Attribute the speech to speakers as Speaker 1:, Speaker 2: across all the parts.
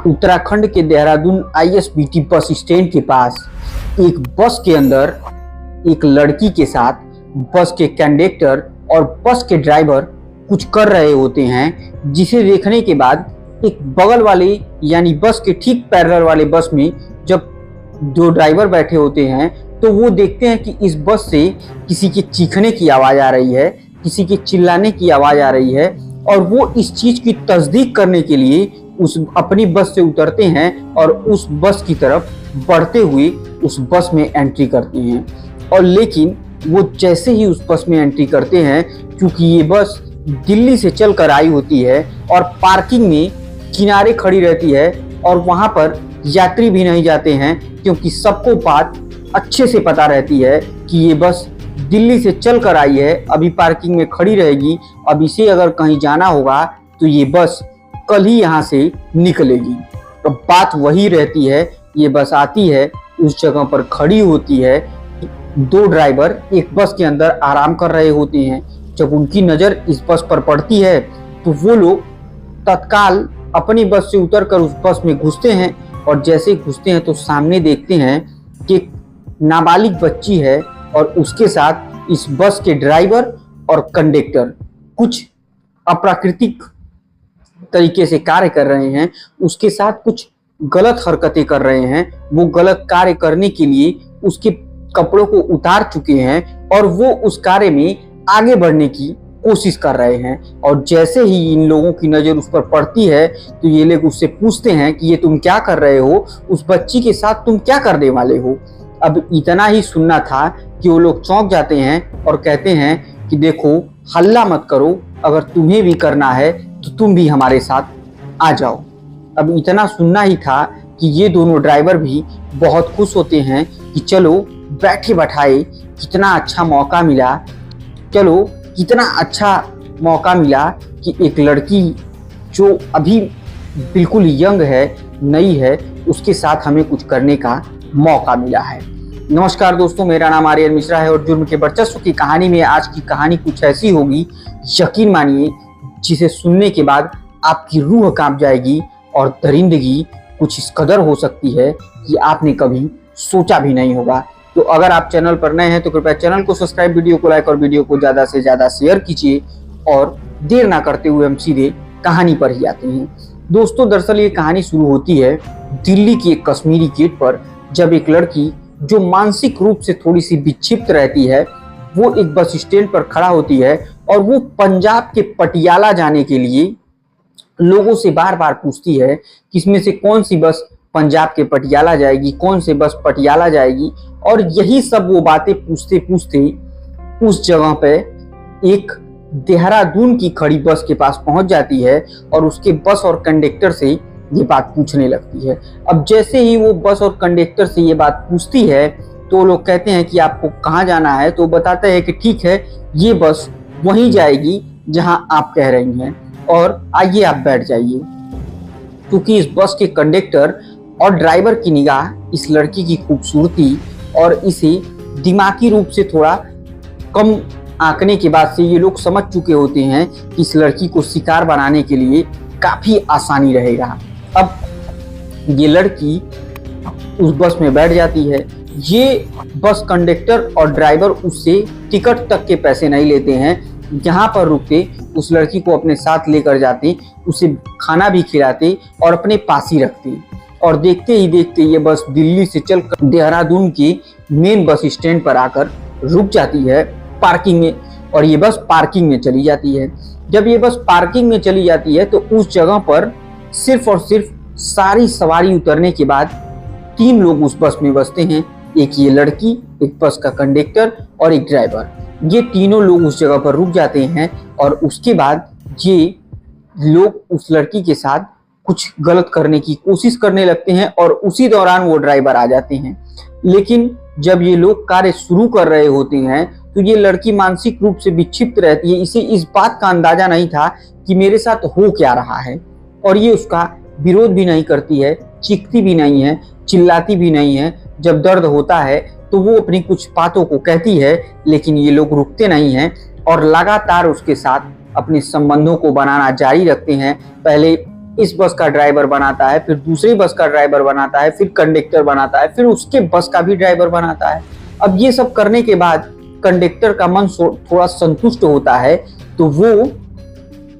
Speaker 1: उत्तराखंड के Dehradun ISBT bus stand के पास एक बस के अंदर एक लड़की के साथ बस के कंडक्टर और बस के ड्राइवर कुछ कर रहे होते हैं, जिसे देखने के बाद एक बगल वाले यानी बस के ठीक पैरेलल वाले बस में जब दो ड्राइवर बैठे होते हैं तो वो देखते हैं कि इस बस से किसी के चीखने की आवाज़ आ रही है, किसी के चिल्लाने की आवाज़ आ रही है, और वो इस चीज़ की तस्दीक करने के लिए उस अपनी बस से उतरते हैं और उस बस की तरफ बढ़ते हुए उस बस में एंट्री करते हैं। और लेकिन वो जैसे ही उस बस में एंट्री करते हैं, क्योंकि ये बस दिल्ली से चल कर आई होती है और पार्किंग में किनारे खड़ी रहती है और वहाँ पर यात्री भी नहीं जाते हैं, क्योंकि सबको बात अच्छे से पता रहती है कि ये बस दिल्ली से चल कर आई है, अभी पार्किंग में खड़ी रहेगी, अब इसे अगर कहीं जाना होगा तो ये बस कल ही यहाँ से निकलेगी। तो बात वही रहती है, ये बस आती है, उस जगह पर खड़ी होती है, दो ड्राइवर एक बस के अंदर आराम कर रहे होते हैं। जब उनकी नज़र इस बस पर पड़ती है तो वो लोग तत्काल अपनी बस से उतरकर उस बस में घुसते हैं, और जैसे घुसते हैं तो सामने देखते हैं कि नाबालिग बच्ची है और उसके साथ इस बस के ड्राइवर और कंडक्टर कुछ अप्राकृतिक तरीके से कार्य कर रहे हैं, उसके साथ कुछ गलत हरकतें कर रहे हैं। वो गलत कार्य करने के लिए उसके कपड़ों को उतार चुके हैं और वो उस कार्य में आगे बढ़ने की कोशिश कर रहे हैं। और जैसे ही इन लोगों की नज़र उस पर पड़ती है तो ये लोग उससे पूछते हैं कि ये तुम क्या कर रहे हो, उस बच्ची के साथ तुम क्या करने वाले हो। अब इतना ही सुनना था कि वो लोग चौंक जाते हैं और कहते हैं कि देखो, हल्ला मत करो, अगर तुम्हें भी करना है तो तुम भी हमारे साथ आ जाओ। अब इतना सुनना ही था कि ये दोनों ड्राइवर भी बहुत खुश होते हैं कि चलो बैठे बैठाए कितना अच्छा मौका मिला, चलो कितना अच्छा मौका मिला कि एक लड़की जो अभी बिल्कुल यंग है, नई है, उसके साथ हमें कुछ करने का मौका मिला है। नमस्कार दोस्तों, मेरा नाम आर्यन मिश्रा है और जुर्म के वर्चस्व की कहानी में आज की कहानी कुछ ऐसी होगी, यकीन मानिए, जिसे सुनने के बाद आपकी रूह कांप जाएगी और दरिंदगी कुछ इस कदर हो सकती है कि आपने कभी सोचा भी नहीं होगा। तो अगर आप चैनल पर नए हैं तो कृपया चैनल को सब्सक्राइब, वीडियो को लाइक और वीडियो को ज़्यादा से ज़्यादा शेयर कीजिए। और देर ना करते हुए हम सीधे कहानी पर ही आते हैं। दोस्तों, दरअसल ये कहानी शुरू होती है दिल्ली की एक कश्मीरी गेट पर, जब एक लड़की जो मानसिक रूप से थोड़ी सी विक्षिप्त रहती है वो एक बस स्टैंड पर खड़ा होती है और वो पंजाब के पटियाला जाने के लिए लोगों से बार बार पूछती है कि इसमें से कौन सी बस पंजाब के पटियाला जाएगी, कौन सी बस पटियाला जाएगी। और यही सब वो बातें पूछते पूछते उस जगह पे एक देहरादून की खड़ी बस के पास पहुंच जाती है और उसके बस और कंडक्टर से ये बात पूछने लगती है। अब जैसे ही वो बस और कंडक्टर से ये बात पूछती है तो लोग कहते हैं कि आपको कहाँ जाना है, तो बताते हैं कि ठीक है, ये बस वहीं जाएगी जहां आप कह रही हैं और आइए आप बैठ जाइए। क्योंकि इस बस के कंडक्टर और ड्राइवर की निगाह इस लड़की की खूबसूरती और इसे दिमागी रूप से थोड़ा कम आंकने के बाद से ये लोग समझ चुके होते हैं कि इस लड़की को शिकार बनाने के लिए काफ़ी आसानी रहेगा। अब ये लड़की उस बस में बैठ जाती है। ये बस कंडक्टर और ड्राइवर उससे टिकट तक के पैसे नहीं लेते हैं, जहाँ पर रुकते उस लड़की को अपने साथ लेकर जाते, उसे खाना भी खिलाते और अपने पास ही रखते। और देखते ही देखते ये बस दिल्ली से चलकर देहरादून के मेन बस स्टैंड पर आकर रुक जाती है पार्किंग में, और ये बस पार्किंग में चली जाती है। जब ये बस पार्किंग में चली जाती है तो उस जगह पर सिर्फ और सिर्फ सारी सवारी उतरने के बाद 3 लोग उस बस में बसते हैं, एक ये लड़की, एक बस का कंडक्टर और एक ड्राइवर। ये तीनों लोग उस जगह पर रुक जाते हैं और उसके बाद ये लोग उस लड़की के साथ कुछ गलत करने की कोशिश करने लगते हैं और उसी दौरान वो ड्राइवर आ जाते हैं। लेकिन जब ये लोग कार्य शुरू कर रहे होते हैं तो ये लड़की मानसिक रूप से विक्षिप्त रहती है। इसे इस बात का अंदाजा नहीं था कि मेरे साथ हो क्या रहा है, और ये उसका विरोध भी नहीं करती है, चीखती भी नहीं है, चिल्लाती भी नहीं है। जब दर्द होता है तो वो अपनी कुछ बातों को कहती है, लेकिन ये लोग रुकते नहीं हैं और लगातार उसके साथ अपने संबंधों को बनाना जारी रखते हैं। पहले इस बस का ड्राइवर बनाता है, फिर दूसरी बस का ड्राइवर बनाता है, फिर कंडक्टर बनाता है, फिर उसके बस का भी ड्राइवर बनाता है। अब ये सब करने के बाद कंडक्टर का मन थोड़ा संतुष्ट होता है, तो वो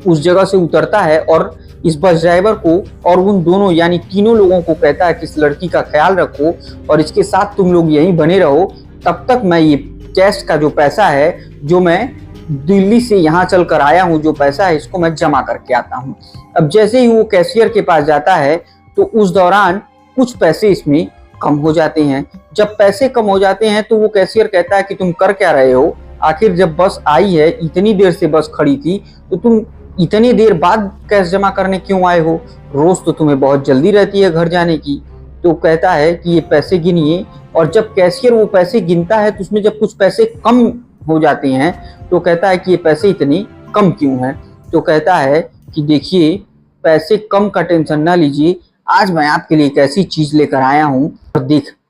Speaker 1: उस जगह से उतरता है और इस बस ड्राइवर को और उन दोनों यानी तीनों लोगों को कहता है कि इस लड़की का ख्याल रखो और इसके साथ तुम लोग यहीं बने रहो, तब तक मैं ये कैश का जो पैसा है, जो मैं दिल्ली से यहाँ चल कर आया हूँ, जो पैसा है इसको मैं जमा करके आता हूँ। अब जैसे ही वो कैशियर के पास जाता है तो उस दौरान कुछ पैसे इसमें कम हो जाते हैं। जब पैसे कम हो जाते हैं तो वो कैशियर कहता है कि तुम कर क्या रहे हो, आखिर जब बस आई है, इतनी देर से बस खड़ी थी, तो तुम इतनी देर बाद कैश जमा करने क्यों आए हो? रोज तो तुम्हें बहुत जल्दी रहती है घर जाने की। तो कहता है कि ये पैसे गिनिए, और जब कैशियर वो पैसे गिनता है तो उसमें जब कुछ पैसे कम हो जाते हैं तो कहता है कि ये पैसे इतने कम क्यों हैं? तो कहता है कि देखिए, पैसे कम का टेंशन ना लीजिए, आज मैं आपके लिए एक ऐसी चीज लेकर आया हूँ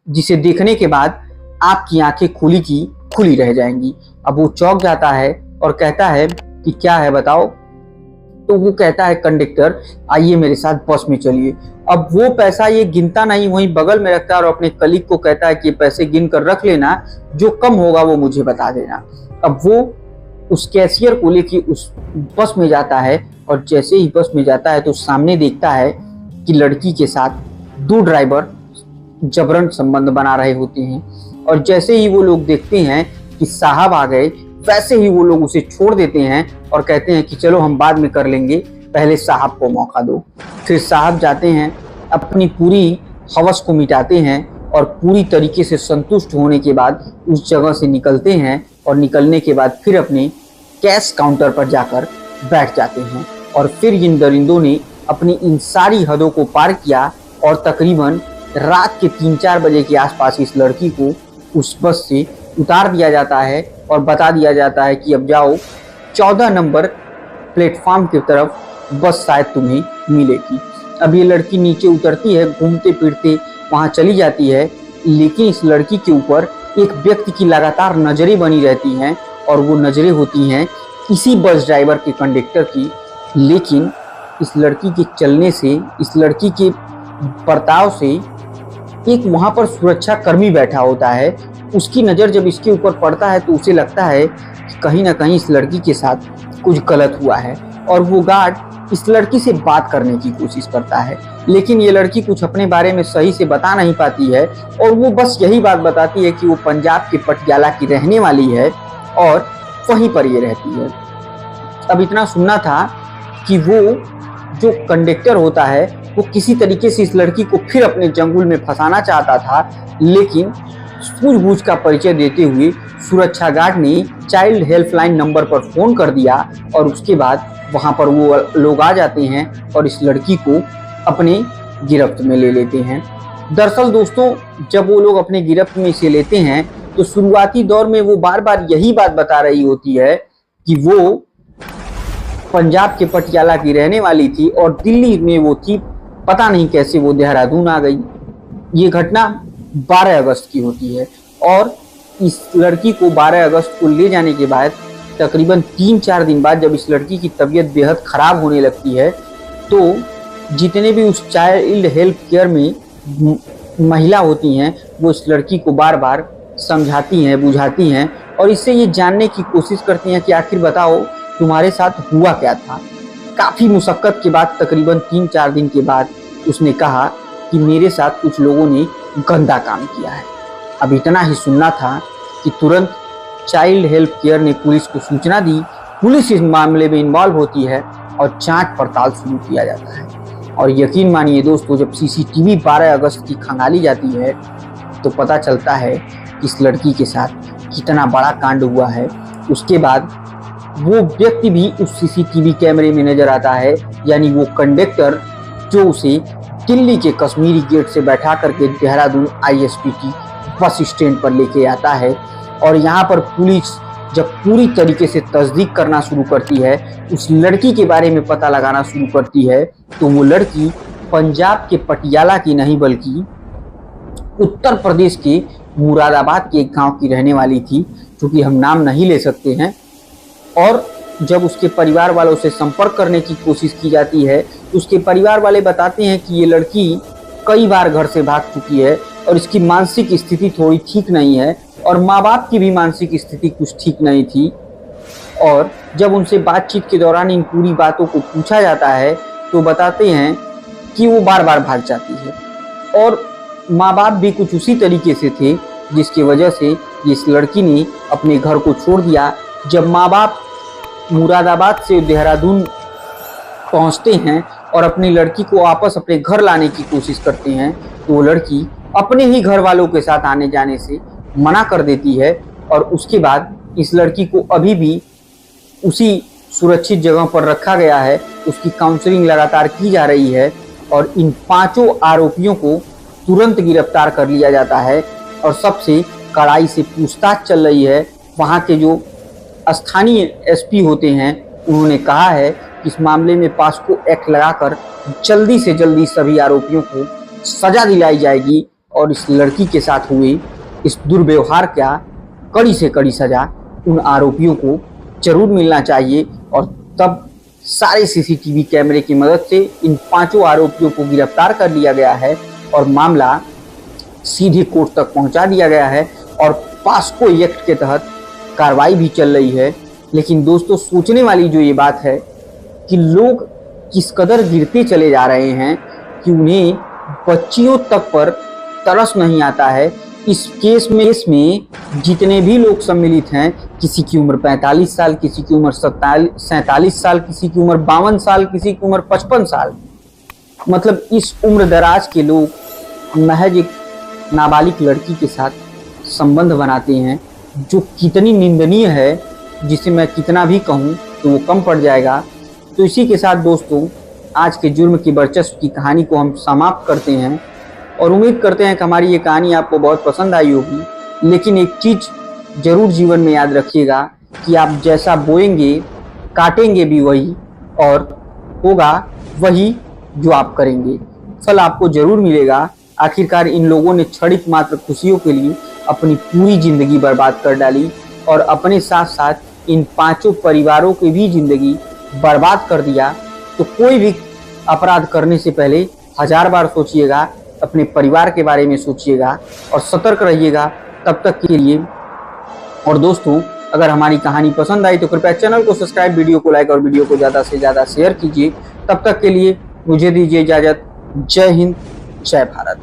Speaker 1: जिसे देखने के बाद आपकी आंखें खुली की खुली रह जाएंगी। अब वो चौंक जाता है और कहता है कि क्या है बताओ? तो वो कहता है कंडक्टर आइए मेरे साथ बस में चलिए। अब वो पैसा ये गिनता नहीं, वहीं बगल में रखता है और अपने कलीग को कहता है कि पैसे गिन कर रख लेना, जो कम होगा वो मुझे बता देना। अब वो उस कैशियर को लेके उस बस में जाता है और जैसे ही बस में जाता है तो सामने देखता है कि लड़की के साथ दो ड्राइवर जबरन संबंध बना रहे होते हैं, और जैसे ही वो लोग देखते हैं कि साहब आ गए, वैसे ही वो लोग उसे छोड़ देते हैं और कहते हैं कि चलो हम बाद में कर लेंगे, पहले साहब को मौका दो। फिर साहब जाते हैं, अपनी पूरी हवस को मिटाते हैं और पूरी तरीके से संतुष्ट होने के बाद उस जगह से निकलते हैं, और निकलने के बाद फिर अपने कैश काउंटर पर जाकर बैठ जाते हैं। और फिर इन दरिंदों ने अपनी इन सारी हदों को पार किया और तकरीबन रात के 3-4 बजे के आसपास इस लड़की को उस बस से उतार दिया जाता है और बता दिया जाता है कि अब जाओ 14 नंबर प्लेटफॉर्म की तरफ बस शायद तुम्हें मिलेगी। अब ये लड़की नीचे उतरती है, घूमते फिरते वहाँ चली जाती है, लेकिन इस लड़की के ऊपर एक व्यक्ति की लगातार नज़रें बनी रहती हैं, और वो नज़रें होती हैं इसी बस ड्राइवर के कंडक्टर की। लेकिन इस लड़की के चलने से, इस लड़की के बर्ताव से एक वहाँ पर सुरक्षा कर्मी बैठा होता है, उसकी नज़र जब इसके ऊपर पड़ता है तो उसे लगता है कि कहीं ना कहीं इस लड़की के साथ कुछ गलत हुआ है, और वो गार्ड इस लड़की से बात करने की कोशिश करता है। लेकिन ये लड़की कुछ अपने बारे में सही से बता नहीं पाती है, और वो बस यही बात बताती है कि वो पंजाब के पटियाला की रहने वाली है और वहीं पर ये रहती है। अब इतना सुनना था कि वो जो कंडक्टर होता है वो किसी तरीके से इस लड़की को फिर अपने जंगल में फंसाना चाहता था, लेकिन सूझबूझ का परिचय देते हुए सुरक्षा गार्ड ने चाइल्ड हेल्पलाइन नंबर पर फ़ोन कर दिया, और उसके बाद वहां पर वो लोग आ जाते हैं और इस लड़की को अपने गिरफ्त में ले लेते हैं। दरअसल दोस्तों, जब वो लोग अपने गिरफ्त में इसे लेते हैं तो शुरुआती दौर में वो बार बार यही बात बता रही होती है कि वो पंजाब के पटियाला की रहने वाली थी और दिल्ली में वो थी, पता नहीं कैसे वो देहरादून आ गई। ये घटना 12 अगस्त की होती है, और इस लड़की को 12 अगस्त को ले जाने के बाद तकरीबन 3-4 दिन बाद जब इस लड़की की तबीयत बेहद ख़राब होने लगती है, तो जितने भी उस चाइल्ड हेल्प केयर में महिला होती हैं वो इस लड़की को बार बार समझाती हैं, बुझाती हैं, और इससे ये जानने की कोशिश करती हैं कि आखिर बताओ तुम्हारे साथ हुआ क्या था। काफ़ी मुशक्क़त के बाद तकरीबन 3-4 दिन के बाद उसने कहा कि मेरे साथ कुछ लोगों ने गंदा काम किया है। अब इतना ही सुनना था कि तुरंत चाइल्ड हेल्प केयर ने पुलिस को सूचना दी। पुलिस इस मामले में इन्वॉल्व होती है और जांच पड़ताल शुरू किया जाता है। और यकीन मानिए दोस्तों, जब सीसीटीवी 12 अगस्त की खंगाली जाती है तो पता चलता है कि इस लड़की के साथ कितना बड़ा कांड हुआ है। उसके बाद वो व्यक्ति भी उस सीसीटीवी कैमरे में नजर आता है, यानी वो कंडक्टर जो उसे दिल्ली के कश्मीरी गेट से बैठा करके देहरादून ISBT बस स्टैंड पर लेके आता है। और यहाँ पर पुलिस जब पूरी तरीके से तस्दीक करना शुरू करती है, उस लड़की के बारे में पता लगाना शुरू करती है, तो वो लड़की पंजाब के पटियाला की नहीं बल्कि उत्तर प्रदेश के मुरादाबाद के एक गांव की रहने वाली थी, जो कि हम नाम नहीं ले सकते हैं। और जब उसके परिवार वालों से संपर्क करने की कोशिश की जाती है तो उसके परिवार वाले बताते हैं कि ये लड़की कई बार घर से भाग चुकी है और इसकी मानसिक स्थिति थोड़ी ठीक नहीं है और माँ बाप की भी मानसिक स्थिति कुछ ठीक नहीं थी। और जब उनसे बातचीत के दौरान इन पूरी बातों को पूछा जाता है तो बताते हैं कि वो बार बार भाग जाती है और माँ बाप भी कुछ उसी तरीके से थे जिसकी वजह से इस लड़की ने अपने घर को छोड़ दिया। जब माँ बाप मुरादाबाद से देहरादून पहुंचते हैं और अपनी लड़की को वापस अपने घर लाने की कोशिश करते हैं तो वो लड़की अपने ही घर वालों के साथ आने जाने से मना कर देती है और उसके बाद इस लड़की को अभी भी उसी सुरक्षित जगह पर रखा गया है। उसकी काउंसलिंग लगातार की जा रही है और इन 5 आरोपियों को तुरंत गिरफ्तार कर लिया जाता है और सबसे कड़ाई से पूछताछ चल रही है। वहाँ के जो स्थानीय एसपी होते हैं उन्होंने कहा है कि इस मामले में पॉस्को एक्ट लगाकर जल्दी से जल्दी सभी आरोपियों को सजा दिलाई जाएगी और इस लड़की के साथ हुए इस दुर्व्यवहार का कड़ी से कड़ी सजा उन आरोपियों को जरूर मिलना चाहिए और तब सारे सीसीटीवी कैमरे की मदद से इन 5 आरोपियों को गिरफ्तार कर लिया गया है और मामला सीधे कोर्ट तक पहुंचा दिया गया है और पॉस्को एक्ट के तहत कार्रवाई भी चल रही है। लेकिन दोस्तों सोचने वाली जो ये बात है कि लोग किस कदर गिरते चले जा रहे हैं कि उन्हें बच्चियों तक पर तरस नहीं आता है। इस केस में जितने भी लोग सम्मिलित हैं, किसी की उम्र 45 साल, किसी की उम्र 47 साल, किसी की उम्र 52 साल, किसी की उम्र 55 साल, मतलब इस उम्र दराज के लोग महज एक नाबालिग लड़की के साथ संबंध बनाते हैं जो कितनी निंदनीय है, जिसे मैं कितना भी कहूँ तो वो कम पड़ जाएगा। तो इसी के साथ दोस्तों आज के जुर्म की वर्चस्व की कहानी को हम समाप्त करते हैं और उम्मीद करते हैं कि हमारी ये कहानी आपको बहुत पसंद आई होगी। लेकिन एक चीज़ ज़रूर जीवन में याद रखिएगा कि आप जैसा बोएंगे काटेंगे भी वही और होगा वही जो आप करेंगे। फल आपको ज़रूर मिलेगा। आखिरकार इन लोगों ने क्षणिक मात्र खुशियों के लिए अपनी पूरी ज़िंदगी बर्बाद कर डाली और अपने साथ साथ इन 5 परिवारों की भी ज़िंदगी बर्बाद कर दिया। तो कोई भी अपराध करने से पहले 1000 बार सोचिएगा, अपने परिवार के बारे में सोचिएगा और सतर्क रहिएगा तब तक के लिए। और दोस्तों अगर हमारी कहानी पसंद आई तो कृपया चैनल को सब्सक्राइब, वीडियो को लाइक और वीडियो को ज़्यादा से ज़्यादा शेयर कीजिए। तब तक के लिए मुझे दीजिए इजाज़त। जय हिंद, जय भारत।